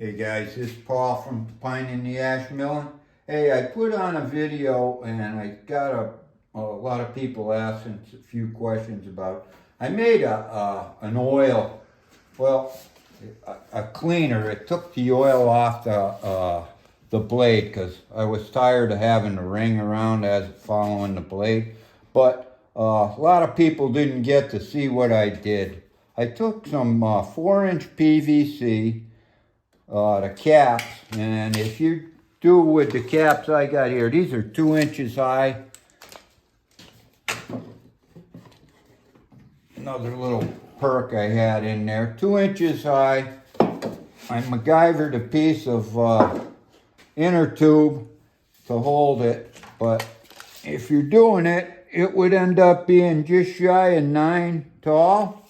Hey guys, this is Paul from Pine in the Ash Milling. Hey, I put on a video and I got a lot of people asking a few questions about. I made an oil, well, a cleaner. It took the oil off the blade because I was tired of having the ring around as following the blade. But a lot of people didn't get to see what I did. I took some 4-inch PVC. The caps, and if you do with the caps I got here, these are 2 inches high. Another little perk I had in there, 2 inches high. I MacGyvered a piece of inner tube to hold it, but if you're doing it, it would end up being just shy of 9 tall.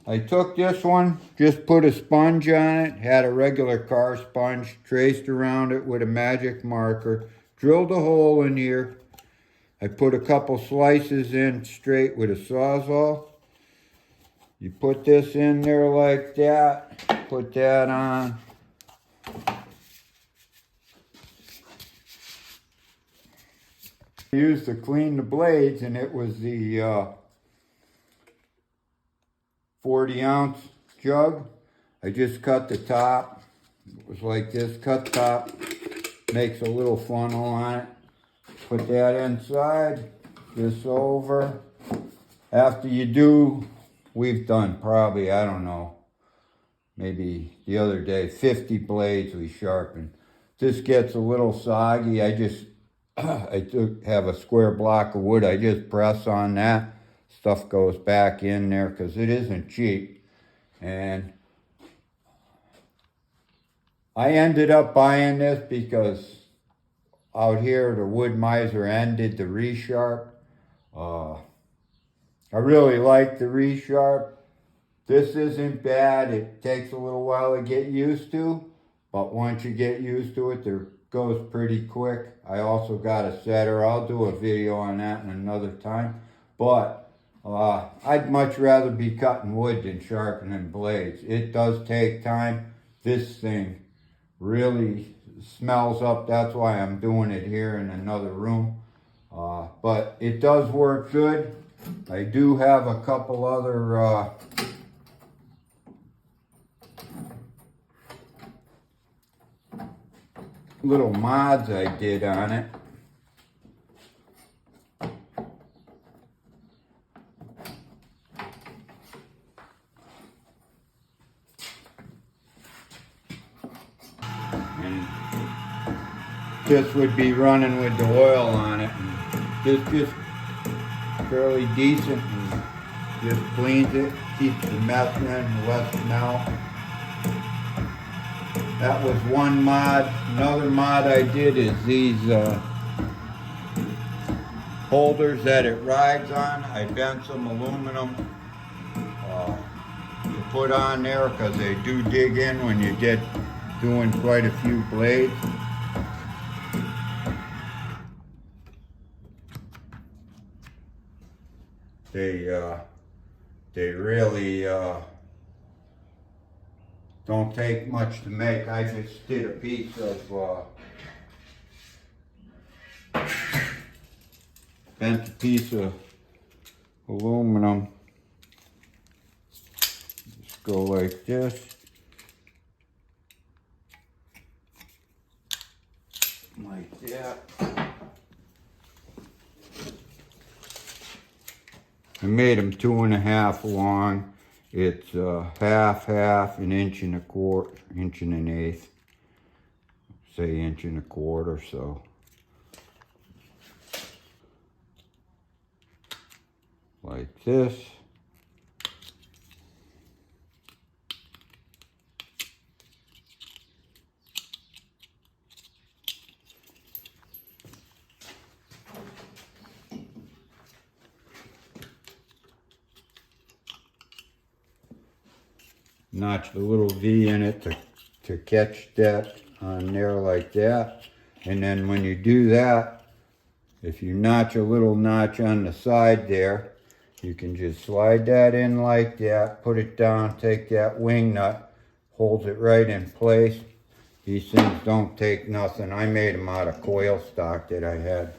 I took this one, just put a sponge on it, had a regular car sponge, traced around it with a magic marker, drilled a hole in here. I put a couple slices in straight with a Sawzall. You put this in there like that, put that on. I used to clean the blades, and it was the 40-ounce jug. I just cut the top. It was like this, cut top, makes a little funnel on it. Put that inside, this over. After you do, we've done probably, I don't know, maybe the other day, 50 blades we sharpened. This gets a little soggy. I have a square block of wood. I just press on that. Stuff goes back in there because it isn't cheap. And I ended up buying this because out here the Wood Miser ended the Resharp. I really like the Resharp. This isn't bad. It takes a little while to get used to, but once you get used to it, it goes pretty quick. I also got a setter. I'll do a video on that in another time. But I'd much rather be cutting wood than sharpening blades. It does take time. This thing really smells up. That's why I'm doing it here in another room. But it does work good. I do have a couple other little mods I did on it. And this would be running with the oil on it. And this just fairly decent and just cleans it, keeps the mess in, lets it out. That was one mod. Another mod I did is these holders that it rides on. I bent some aluminum to put on there because they do dig in when you get doing quite a few blades. They really don't take much to make. I just did a piece of bent a piece of aluminum. Just go like this. Like that. I made them 2.5 long. It's half, an inch and a quarter, inch and an eighth. Say inch and a quarter, so. Like this. Notch the little V in it to catch that on there like that. And then when you do that, if you notch a little notch on the side there, you can just slide that in like that, put it down, take that wing nut, holds it right in place. These things don't take nothing. I made them out of coil stock that I had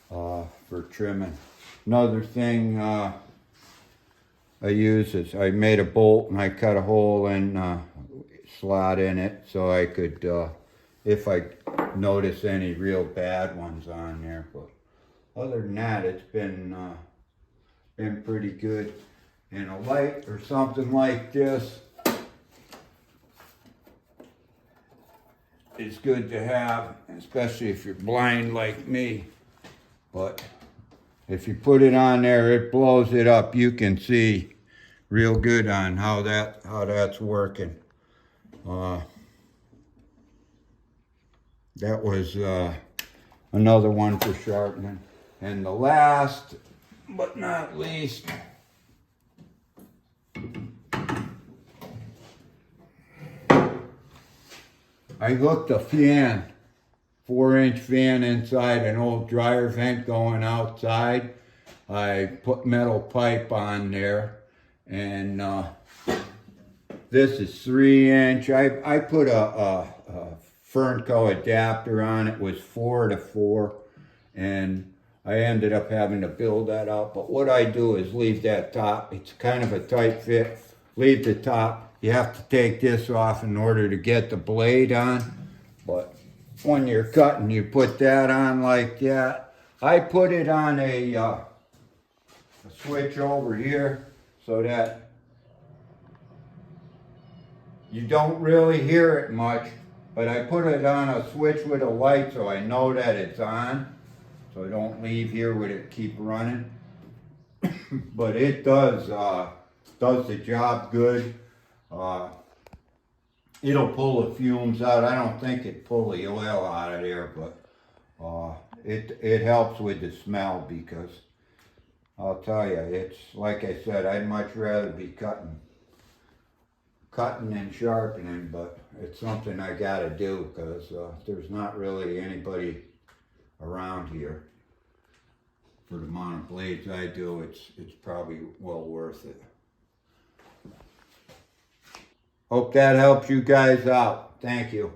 for trimming. Another thing I use is I made a bolt and I cut a hole and slot in it so I could, if I notice any real bad ones on there. But other than that, it's been pretty good. And a light or something like this is good to have, especially if you're blind like me. But if you put it on there, it blows it up. You can see real good on how that's working. That was another one for sharpening. And the last but not least, I hooked a fan, 4-inch fan inside an old dryer vent going outside. I put metal pipe on there, and this is 3-inch. I put a Fernco adapter on it, was 4 to 4, and I ended up having to build that out. But what I do is leave that top, it's kind of a tight fit, leave the top. You have to take this off in order to get the blade on. But when you're cutting, you put that on like that. I put it on a switch over here so that you don't really hear it much. But I put it on a switch with a light so I know that it's on. So I don't leave here with it keep running. But it does the job good. It'll pull the fumes out. I don't think it pull the oil out of there, but it helps with the smell, because I'll tell you, it's like I said, I'd much rather be cutting and sharpening, but it's something I gotta do because there's not really anybody around here. For the amount of blades I do, it's probably well worth it. Hope that helps you guys out. Thank you.